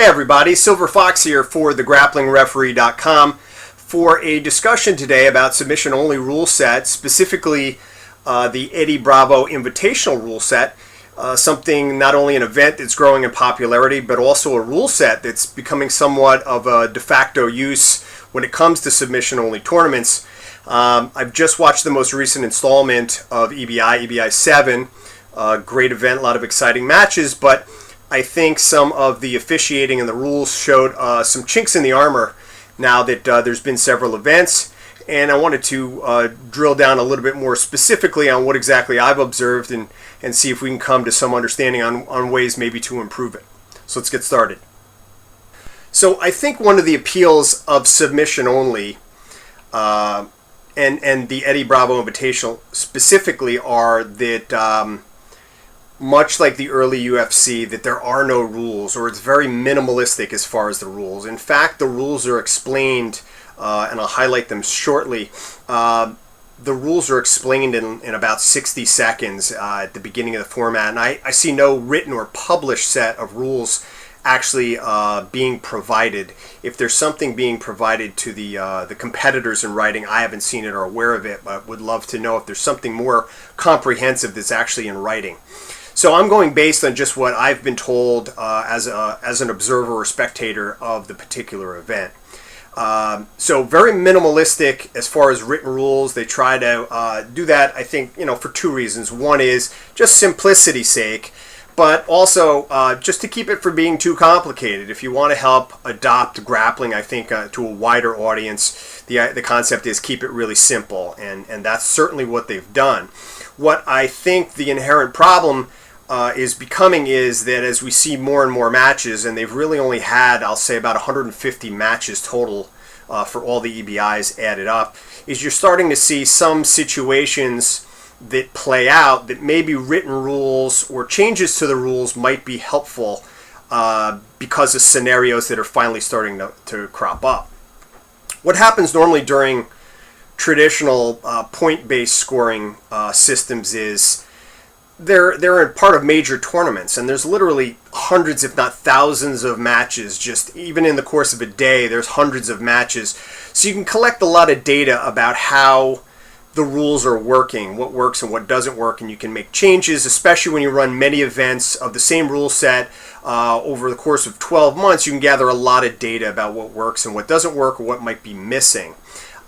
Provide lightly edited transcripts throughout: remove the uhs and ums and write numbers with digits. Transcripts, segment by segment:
Hey everybody, Silver Fox here for the grapplingreferee.com for a discussion today about submission-only rule set, specifically the Eddie Bravo Invitational rule set, something not only an event that's growing in popularity, but also a rule set that's becoming somewhat of a de facto use when it comes to submission-only tournaments. I've just watched the most recent installment of EBI 7, great event, a lot of exciting matches, but I think some of the officiating and the rules showed some chinks in the armor now that there's been several events, and I wanted to drill down a little bit more specifically on what exactly I've observed and see if we can come to some understanding on ways maybe to improve it. So let's get started. So I think one of the appeals of submission only and the Eddie Bravo Invitational specifically are that much like the early UFC, that there are no rules, or it's very minimalistic as far as the rules. In fact, the rules are explained, and I'll highlight them shortly. The rules are explained in about 60 seconds at the beginning of the format, and I see no written or published set of rules actually being provided. If there's something being provided to the competitors in writing, I haven't seen it or aware of it, but would love to know if there's something more comprehensive that's actually in writing. So I'm going based on just what I've been told as an observer or spectator of the particular event. So very minimalistic as far as written rules. They try to do that, I think, for two reasons. One is just simplicity's sake, but also just to keep it from being too complicated. If you want to help adopt grappling, I think, to a wider audience, the concept is keep it really simple, and that's certainly what they've done. What I think the inherent problem is becoming is that as we see more and more matches, and they've really only had, I'll say, about 150 matches total for all the EBIs added up, is you're starting to see some situations that play out that maybe written rules or changes to the rules might be helpful because of scenarios that are finally starting to crop up. What happens normally during traditional point-based scoring systems is they're part of major tournaments, and there's literally hundreds, if not thousands, of matches. Just even in the course of a day, there's hundreds of matches. So you can collect a lot of data about how the rules are working, what works and what doesn't work, and you can make changes, especially when you run many events of the same rule set over the course of 12 months. You can gather a lot of data about what works and what doesn't work, or what might be missing.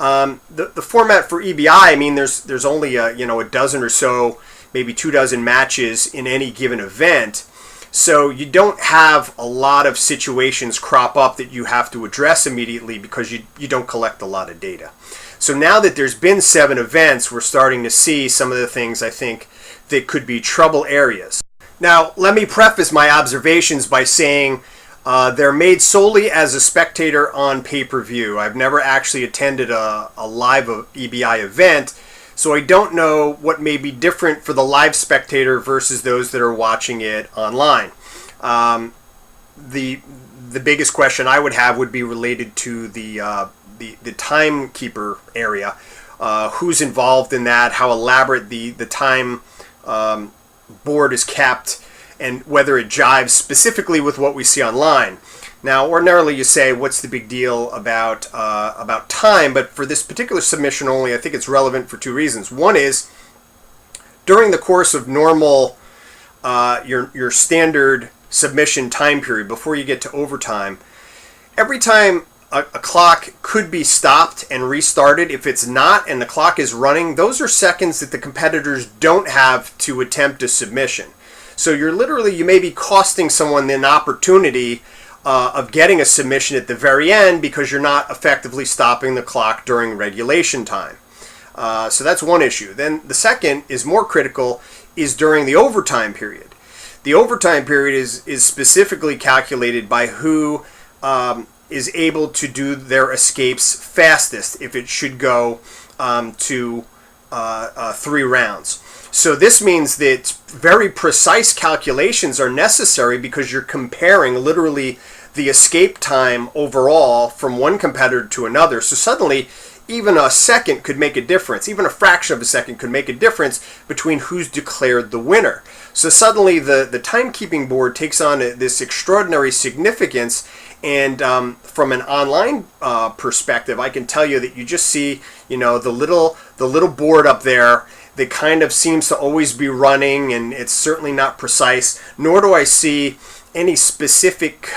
The format for EBI, I mean, there's only a dozen or so, maybe 24 matches in any given event, so you don't have a lot of situations crop up that you have to address immediately because you don't collect a lot of data. So now that there's been 7 events, we're starting to see some of the things I think that could be trouble areas. Now, let me preface my observations by saying they're made solely as a spectator on pay-per-view. I've never actually attended a live EBI event, so I don't know what may be different for the live spectator versus those that are watching it online. The biggest question I would have would be related to the timekeeper area. Who's involved in that? How elaborate the time board is kept, and whether it jives specifically with what we see online. Now, ordinarily you say, what's the big deal about time? But for this particular submission only, I think it's relevant for two reasons. One is, during the course of normal, your standard submission time period, before you get to overtime, every time a clock could be stopped and restarted, if it's not and the clock is running, those are seconds that the competitors don't have to attempt a submission. So you may be costing someone an opportunity of getting a submission at the very end because you're not effectively stopping the clock during regulation time. So that's one issue. Then the second is more critical, is during the overtime period. The overtime period is specifically calculated by who is able to do their escapes fastest, if it should go to 3 rounds. So this means that very precise calculations are necessary because you're comparing literally the escape time overall from one competitor to another. So suddenly, even a second could make a difference. Even a fraction of a second could make a difference between who's declared the winner. So suddenly the timekeeping board takes on this extraordinary significance. And from an online perspective, I can tell you that you just see, the little board up there that kind of seems to always be running, and it's certainly not precise. Nor do I see any specific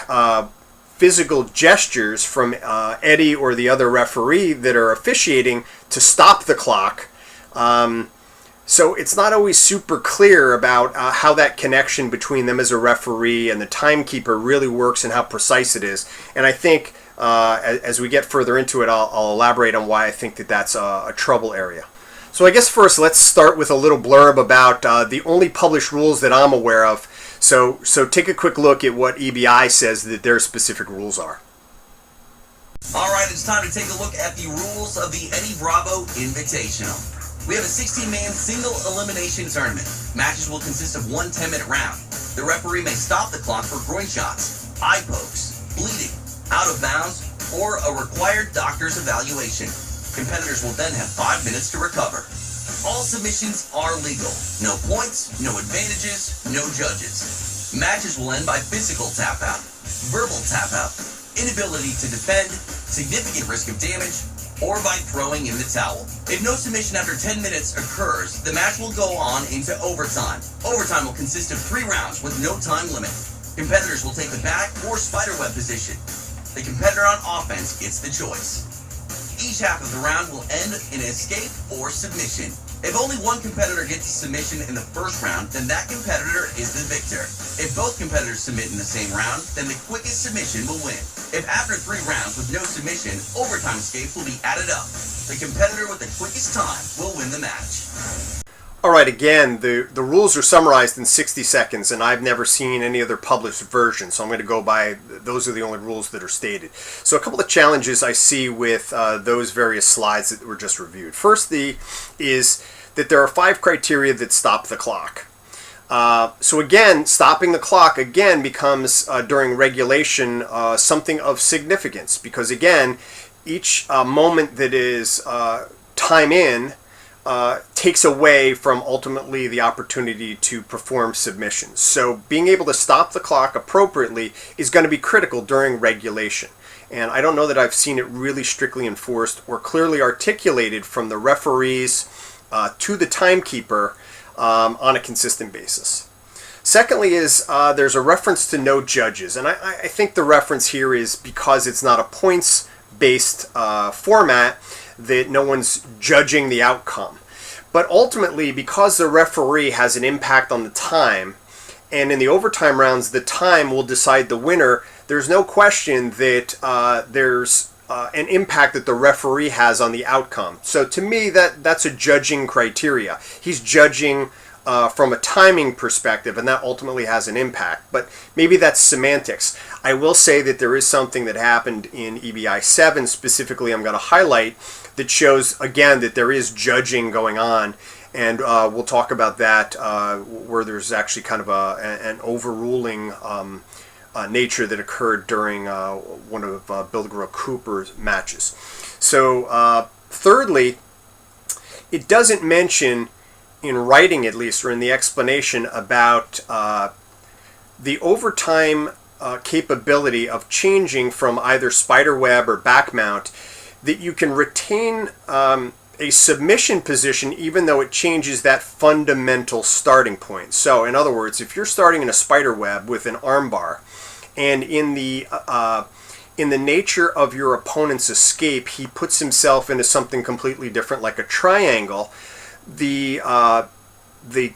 physical gestures from Eddie or the other referee that are officiating to stop the clock. So it's not always super clear about how that connection between them as a referee and the timekeeper really works and how precise it is. And I think as we get further into it, I'll elaborate on why I think that that's a trouble area. So I guess first let's start with a little blurb about the only published rules that I'm aware of. So take a quick look at what EBI says that their specific rules are. All right, it's time to take a look at the rules of the Eddie Bravo Invitational. We have a 16-man single elimination tournament. Matches will consist of one 10-minute round. The referee may stop the clock for groin shots, eye pokes, bleeding, out of bounds, or a required doctor's evaluation. Competitors will then have 5 minutes to recover. All submissions are legal. No points, no advantages, no judges. Matches will end by physical tap-out, verbal tap-out, inability to defend, significant risk of damage, or by throwing in the towel. If no submission after 10 minutes occurs, the match will go on into overtime. Overtime will consist of 3 rounds with no time limit. Competitors will take the back or spiderweb position. The competitor on offense gets the choice. Each half of the round will end in escape or submission. If only one competitor gets a submission in the first round, then that competitor is the victor. If both competitors submit in the same round, then the quickest submission will win. If after 3 rounds with no submission, overtime escape will be added up. The competitor with the quickest time will win the match. All right, again, the rules are summarized in 60 seconds, and I've never seen any other published version, so I'm going to go by, those are the only rules that are stated. So a couple of challenges I see with those various slides that were just reviewed. First is that there are 5 criteria that stop the clock. So again, stopping the clock again becomes, during regulation, something of significance, because again, each moment that is time in takes away from ultimately the opportunity to perform submissions. So being able to stop the clock appropriately is going to be critical during regulation. And I don't know that I've seen it really strictly enforced or clearly articulated from the referees to the timekeeper on a consistent basis. Secondly is there's a reference to no judges. And I think the reference here is because it's not a points-based format that no one's judging the outcome. But ultimately, because the referee has an impact on the time, and in the overtime rounds, the time will decide the winner, there's no question that there's an impact that the referee has on the outcome. So to me, that's a judging criteria. He's judging from a timing perspective, and that ultimately has an impact. But maybe that's semantics. I will say that there is something that happened in EBI 7, specifically I'm going to highlight, that shows, again, that there is judging going on. And we'll talk about that, where there's actually kind of an overruling nature that occurred during one of Bill DeGroat Cooper's matches. So thirdly, it doesn't mention, in writing at least, or in the explanation, about the overtime capability of changing from either spiderweb or back mount, that you can retain a submission position even though it changes that fundamental starting point. So in other words, if you're starting in a spiderweb with an armbar, and in the nature of your opponent's escape, he puts himself into something completely different, like a triangle, the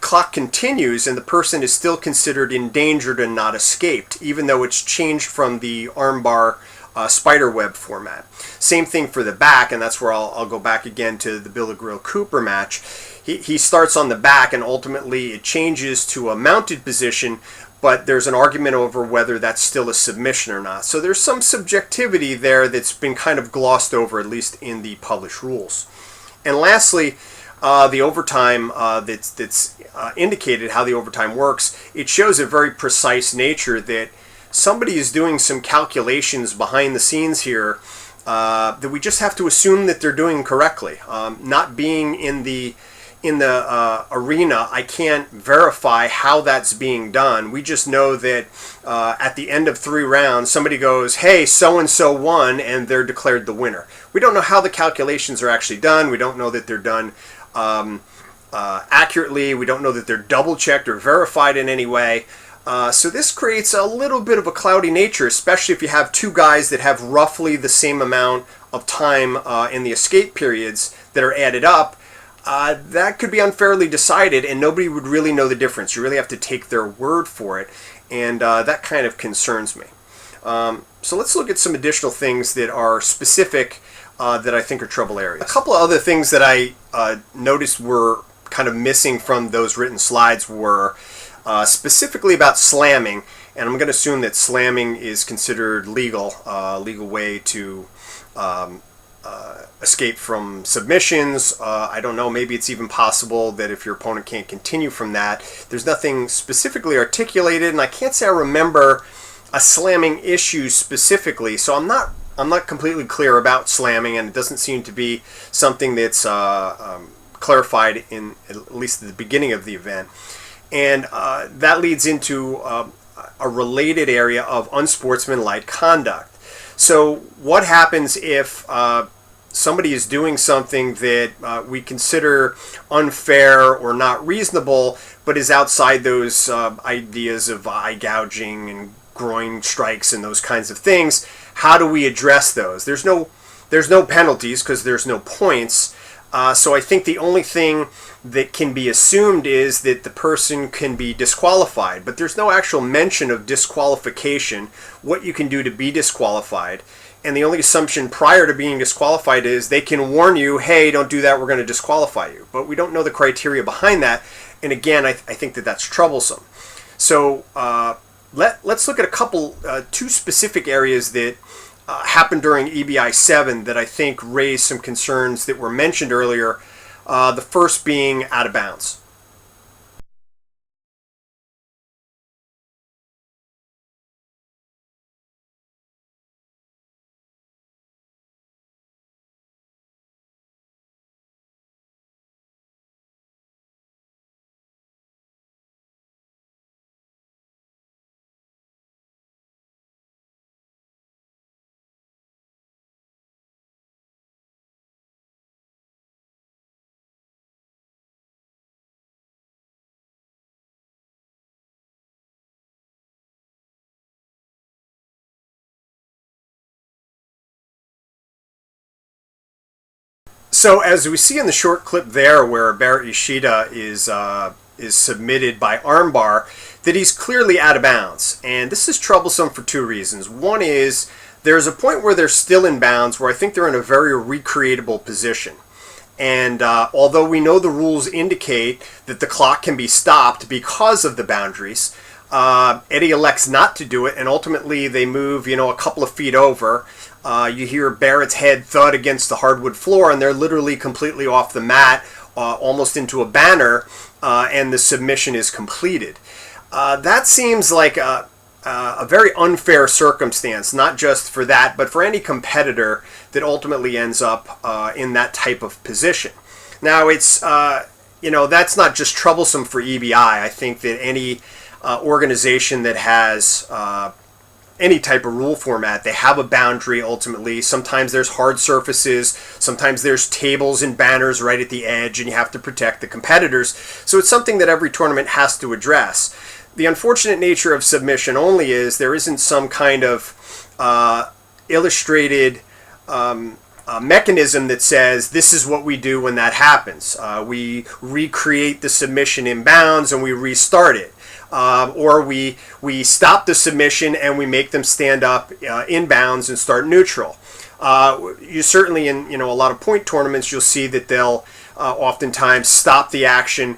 clock continues and the person is still considered endangered and not escaped, even though it's changed from the armbar spiderweb format. Same thing for the back, and that's where I'll go back again to the Bill DeGroat Cooper match. He starts on the back, and ultimately it changes to a mounted position, but there's an argument over whether that's still a submission or not. So there's some subjectivity there that's been kind of glossed over, at least in the published rules. And lastly, the overtime that's indicated, how the overtime works, it shows a very precise nature that somebody is doing some calculations behind the scenes here that we just have to assume that they're doing correctly. Not being in the arena, I can't verify how that's being done. We just know that at the end of 3 rounds, somebody goes, hey, so-and-so won, and they're declared the winner. We don't know how the calculations are actually done. We don't know that they're done accurately. We don't know that they're double-checked or verified in any way. So this creates a little bit of a cloudy nature, especially if you have 2 guys that have roughly the same amount of time in the escape periods that are added up. That could be unfairly decided, and nobody would really know the difference. You really have to take their word for it, and that kind of concerns me. So let's look at some additional things that are specific that I think are trouble areas. A couple of other things that I noticed were kind of missing from those written slides were specifically about slamming, and I'm going to assume that slamming is considered legal way to escape from submissions. I don't know, maybe it's even possible that if your opponent can't continue from that. There's nothing specifically articulated, and I can't say I remember a slamming issue specifically, so I'm not completely clear about slamming, and it doesn't seem to be something that's clarified in at least at the beginning of the event. And that leads into a related area of unsportsmanlike conduct. So what happens if somebody is doing something that we consider unfair or not reasonable, but is outside those ideas of eye gouging and groin strikes and those kinds of things? How do we address those? There's no penalties because there's no points. So I think the only thing that can be assumed is that the person can be disqualified, but there's no actual mention of disqualification, what you can do to be disqualified. And the only assumption prior to being disqualified is they can warn you, hey, don't do that, we're going to disqualify you. But we don't know the criteria behind that. And again, I think that that's troublesome. So let's look at a couple, 2 specific areas that happened during EBI 7 that I think raised some concerns that were mentioned earlier. The first being out of bounds. So as we see in the short clip there, where Barrett Yoshida is submitted by armbar, that he's clearly out of bounds, and this is troublesome for 2 reasons. One is there's a point where they're still in bounds, where I think they're in a very recreatable position. And although we know the rules indicate that the clock can be stopped because of the boundaries, Eddie elects not to do it, and ultimately they move, a couple of feet over. You hear Barrett's head thud against the hardwood floor, and they're literally completely off the mat, almost into a banner, and the submission is completed. That seems like a very unfair circumstance, not just for that, but for any competitor that ultimately ends up in that type of position. Now, it's that's not just troublesome for EBI. I think that any organization that has any type of rule format, they have a boundary ultimately. Sometimes there's hard surfaces, sometimes there's tables and banners right at the edge, and you have to protect the competitors. So it's something that every tournament has to address. The unfortunate nature of submission only is there isn't some kind of illustrated mechanism that says this is what we do when that happens. We recreate the submission in bounds and we restart it. Or we stop the submission and we make them stand up in bounds and start neutral. You certainly in a lot of point tournaments you'll see that they'll oftentimes stop the action,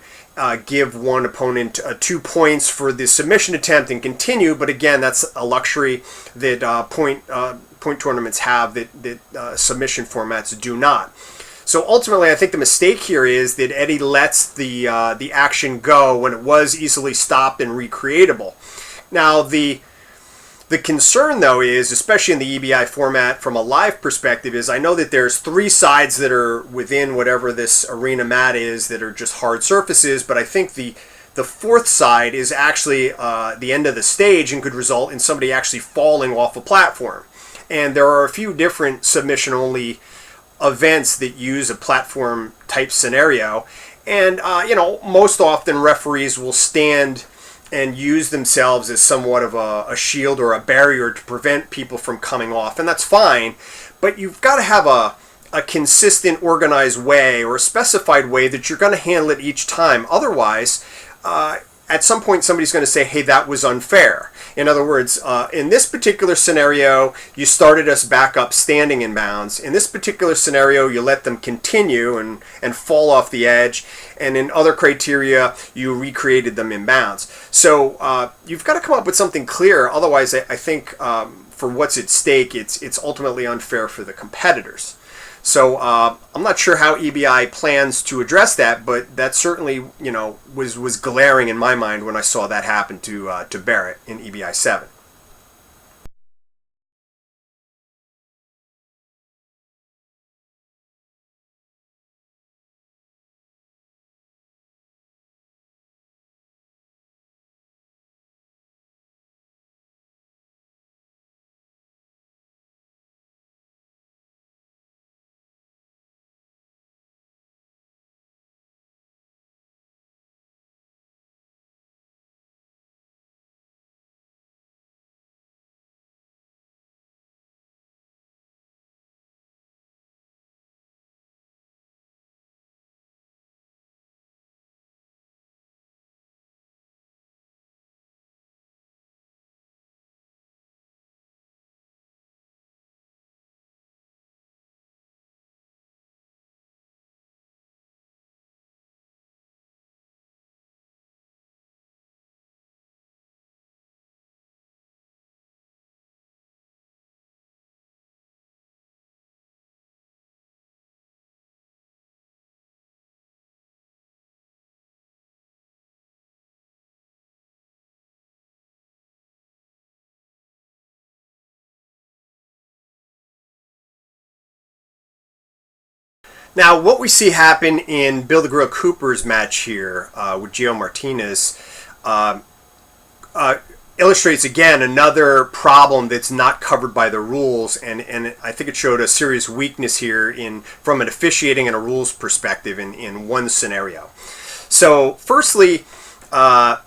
give one opponent 2 points for the submission attempt and continue. But again, that's a luxury that point tournaments have that submission formats do not. So ultimately, I think the mistake here is that Eddie lets the action go when it was easily stopped and recreatable. Now, the The concern, though, is, especially in the EBI format from a live perspective, is I know that there's 3 sides that are within whatever this arena mat is that are just hard surfaces, but I think the 4th side is actually the end of the stage and could result in somebody actually falling off a platform. And there are a few different submission-only events that use a platform-type scenario. And, most often referees will stand and use themselves as somewhat of a shield or a barrier to prevent people from coming off. And that's fine, but you've got to have a consistent, organized way or a specified way that you're going to handle it each time. Otherwise, at some point somebody's going to say, hey, that was unfair. In other words, in this particular scenario, you started us back up standing in bounds. In this particular scenario, you let them continue and fall off the edge. And in other criteria, you recreated them in bounds. So you've got to come up with something clear. Otherwise, I think for what's at stake, it's ultimately unfair for the competitors. So I'm not sure how EBI plans to address that, but that certainly, was glaring in my mind when I saw that happen to Barrett in EBI 7. Now, what we see happen in Bill the Grill Cooper's match here with Gio Martinez illustrates, again, another problem that's not covered by the rules, and I think it showed a serious weakness here from an officiating and a rules perspective in one scenario. So, firstly, as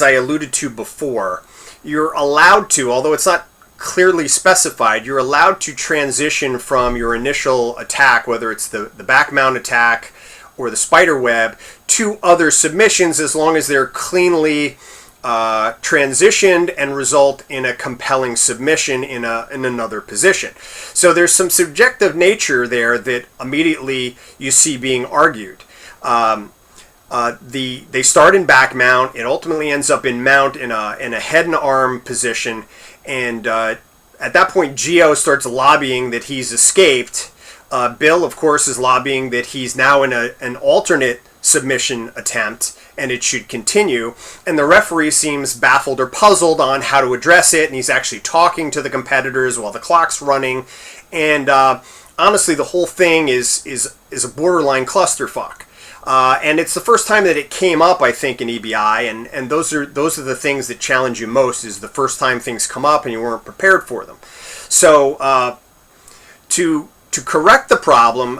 I alluded to before, you're allowed to, although it's not clearly specified, you're allowed to transition from your initial attack, whether it's the back mount attack or the spider web, to other submissions as long as they're cleanly transitioned and result in a compelling submission in another position. So there's some subjective nature there that immediately you see being argued. They start in back mount. It ultimately ends up in mount in a head and arm position. And at that point, Gio starts lobbying that he's escaped. Bill, of course, is lobbying that he's now in an alternate submission attempt and it should continue. And the referee seems baffled or puzzled on how to address it. And he's actually talking to the competitors while the clock's running. And honestly, the whole thing is a borderline clusterfuck. And it's the first time that it came up, I think, in EBI, and those are the things that challenge you most, is the first time things come up and you weren't prepared for them. So to correct the problem,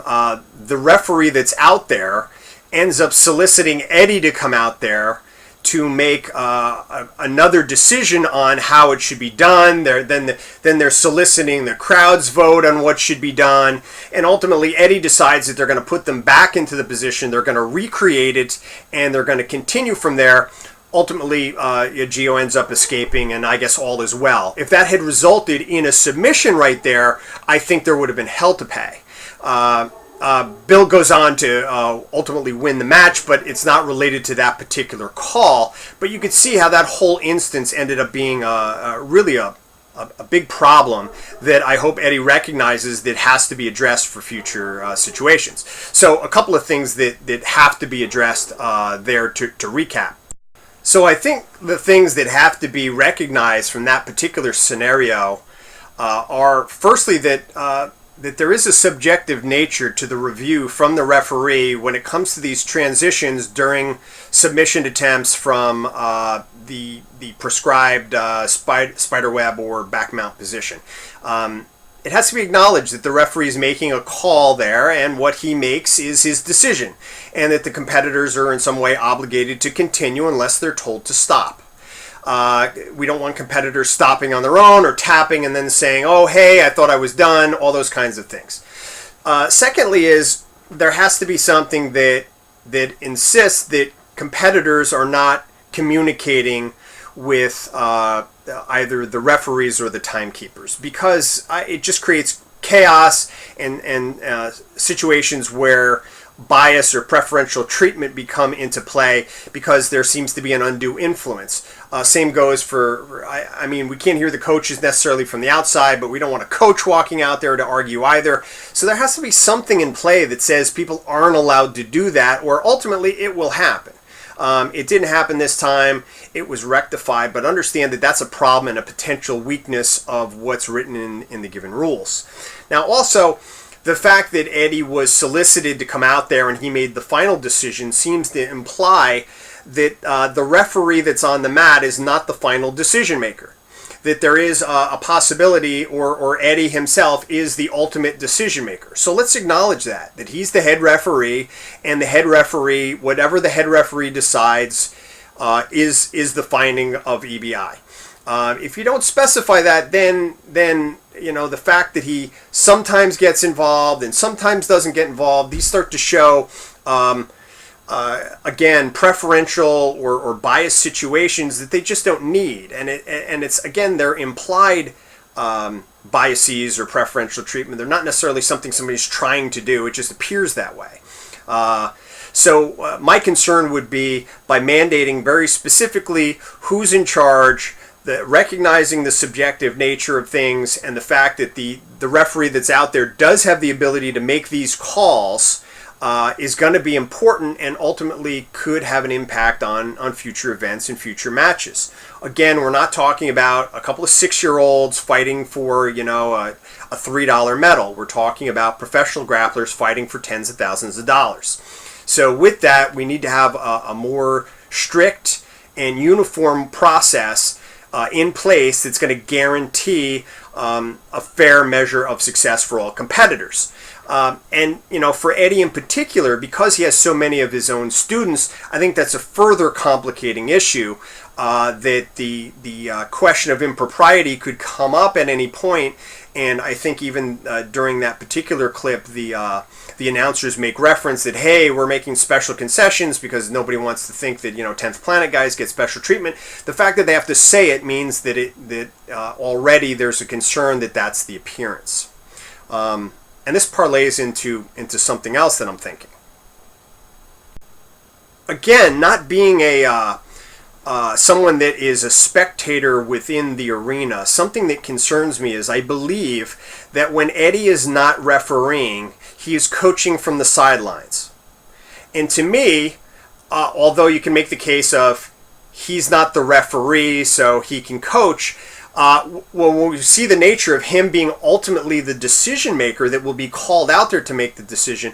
the referee that's out there ends up soliciting Eddie to come out there to make another decision on how it should be done. Then they're soliciting the crowd's vote on what should be done. And ultimately, Eddie decides that they're going to put them back into the position. They're going to recreate it, and they're going to continue from there. Ultimately, Gio ends up escaping, and I guess all is well. If that had resulted in a submission right there, I think there would have been hell to pay. Bill goes on to ultimately win the match, but it's not related to that particular call. But you could see how that whole instance ended up being really a big problem that I hope Eddie recognizes that has to be addressed for future situations. So a couple of things that have to be addressed there to recap. So I think the things that have to be recognized from that particular scenario are firstly that there is a subjective nature to the review from the referee when it comes to these transitions during submission attempts from the prescribed spider web or back mount position. It has to be acknowledged that the referee is making a call there, and what he makes is his decision, and that the competitors are in some way obligated to continue unless they're told to stop. We don't want competitors stopping on their own or tapping and then saying, oh, hey, I thought I was done, all those kinds of things. Secondly is there has to be something that insists that competitors are not communicating with either the referees or the timekeepers, because it just creates chaos and situations where bias or preferential treatment become into play because there seems to be an undue influence. Same goes for, I mean, we can't hear the coaches necessarily from the outside, but we don't want a coach walking out there to argue either. So there has to be something in play that says people aren't allowed to do that, or ultimately it will happen. It didn't happen this time. It was rectified, but understand that that's a problem and a potential weakness of what's written in the given rules. Now, also, the fact that Eddie was solicited to come out there and he made the final decision seems to imply that the referee that's on the mat is not the final decision maker. That there is a possibility, or Eddie himself is the ultimate decision maker. So let's acknowledge that he's the head referee, and the head referee, whatever the head referee decides, is the finding of EBI. If you don't specify that, then you know the fact that he sometimes gets involved and sometimes doesn't get involved, these start to show again, preferential or biased situations that they just don't need, and it's again, they're implied biases or preferential treatment. They're not necessarily something somebody's trying to do. It just appears that way. So my concern would be by mandating very specifically who's in charge, recognizing the subjective nature of things, and the fact that the referee that's out there does have the ability to make these calls. Is going to be important and ultimately could have an impact on future events and future matches. Again, we're not talking about a couple of 6-year-olds fighting for, you know, a $3 medal. We're talking about professional grapplers fighting for tens of thousands of dollars. So with that, we need to have a more strict and uniform process in place that's going to guarantee a fair measure of success for all competitors. And, you know, for Eddie in particular, because he has so many of his own students, I think that's a further complicating issue, that the question of impropriety could come up at any point. And I think even during that particular clip, the announcers make reference that, hey, we're making special concessions because nobody wants to think that, you know, 10th Planet guys get special treatment. The fact that they have to say it means that already there's a concern that that's the appearance. And this parlays into something else that I'm thinking. Again, not being someone that is a spectator within the arena, something that concerns me is I believe that when Eddie is not refereeing, he is coaching from the sidelines. And to me, although you can make the case of he's not the referee, so he can coach, well, when we see the nature of him being ultimately the decision maker that will be called out there to make the decision,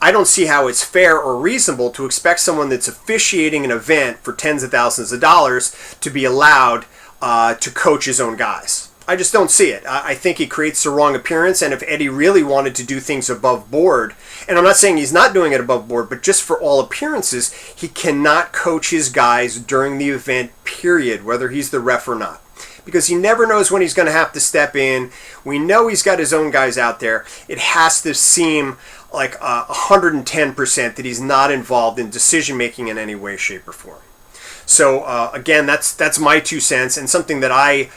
I don't see how it's fair or reasonable to expect someone that's officiating an event for tens of thousands of dollars to be allowed to coach his own guys. I just don't see it. I think it creates the wrong appearance, and if Eddie really wanted to do things above board, and I'm not saying he's not doing it above board, but just for all appearances, he cannot coach his guys during the event, period, whether he's the ref or not. Because he never knows when he's going to have to step in. We know he's got his own guys out there. It has to seem like 110% that he's not involved in decision making in any way, shape, or form. So again, that's my 2 cents, and something that I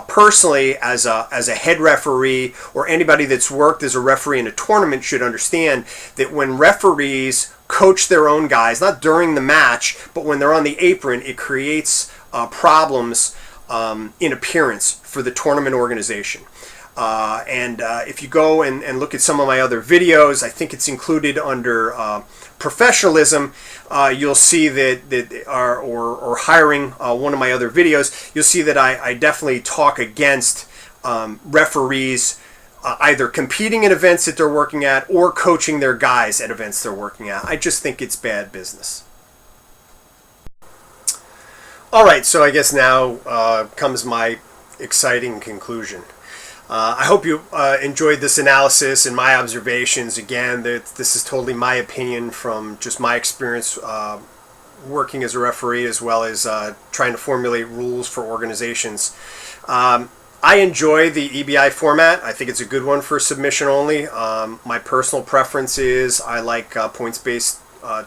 personally, as a head referee or anybody that's worked as a referee in a tournament, should understand that when referees coach their own guys, not during the match, but when they're on the apron, it creates problems in appearance for the tournament organization. And if you go and look at some of my other videos, I think it's included under professionalism. You'll see that or hiring, one of my other videos, you'll see that I definitely talk against referees either competing in events that they're working at or coaching their guys at events they're working at. I just think it's bad business. All right, so I guess now comes my exciting conclusion. I hope you enjoyed this analysis and my observations. Again, this is totally my opinion from just my experience working as a referee, as well as trying to formulate rules for organizations. I enjoy the EBI format. I think it's a good one for submission only. My personal preference is I like points-based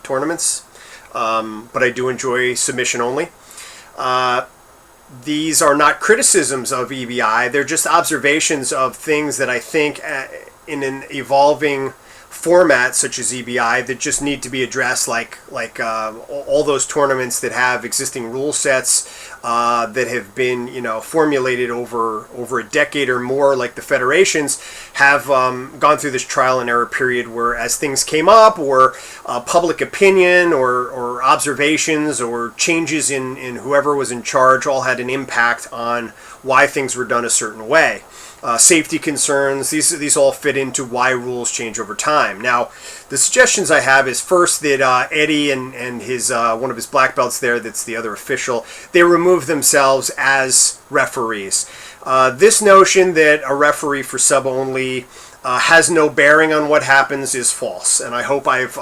tournaments, but I do enjoy submission only. These are not criticisms of EBI. They're just observations of things that I think in an evolving format such as EBI that just need to be addressed, like all those tournaments that have existing rule sets that have been formulated over a decade or more, like the federations have gone through this trial and error period where as things came up, or public opinion or observations or changes in whoever was in charge all had an impact on why things were done a certain way. Safety concerns, these all fit into why rules change over time. Now, the suggestions I have is first that Eddie and his one of his black belts there, that's the other official, they remove themselves as referees. This notion that a referee for sub only has no bearing on what happens is false, and I hope I've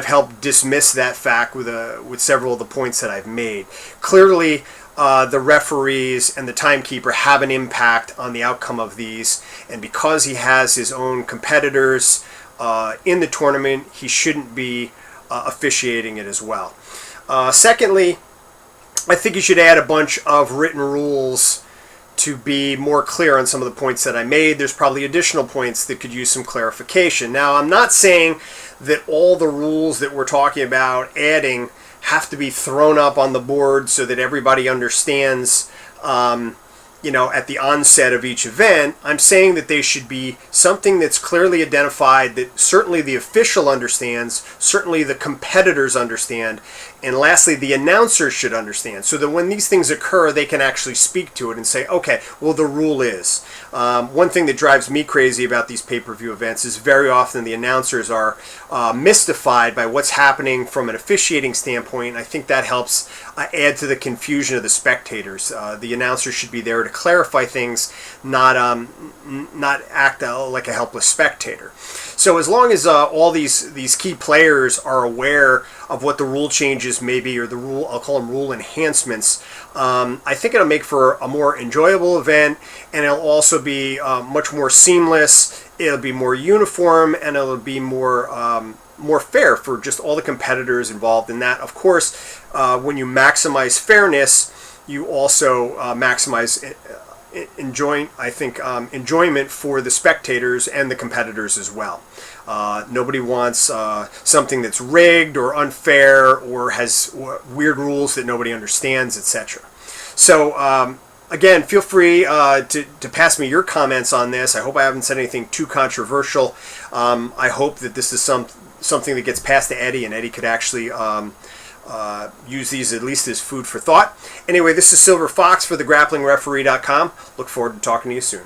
helped dismiss that fact with several of the points that I've made. Clearly, the referees and the timekeeper have an impact on the outcome of these, and because he has his own competitors in the tournament, he shouldn't be officiating it as well. Secondly, I think you should add a bunch of written rules to be more clear on some of the points that I made. There's probably additional points that could use some clarification. Now, I'm not saying that all the rules that we're talking about adding have to be thrown up on the board so that everybody understands, at the onset of each event. I'm saying that they should be something that's clearly identified, that certainly the official understands, certainly the competitors understand, and lastly, the announcers should understand, so that when these things occur, they can actually speak to it and say, okay, well, the rule is. One thing that drives me crazy about these pay-per-view events is very often the announcers are mystified by what's happening from an officiating standpoint. I think that helps add to the confusion of the spectators. The announcer should be there to clarify things, not act like a helpless spectator. So as long as all these key players are aware of what the rule changes may be, or the rule, I'll call them rule enhancements, I think it'll make for a more enjoyable event, and it'll also be much more seamless, it'll be more uniform, and it'll be more fair for just all the competitors involved in that. Of course, when you maximize fairness, you also maximize enjoyment for the spectators and the competitors as well. Nobody wants something that's rigged or unfair or has weird rules that nobody understands, etc. So again, feel free to pass me your comments on this. I hope I haven't said anything too controversial. I hope that this is something that gets past to Eddie, and Eddie could actually use these at least as food for thought. Anyway, this is Silver Fox for the grapplingreferee.com. Look forward to talking to you soon.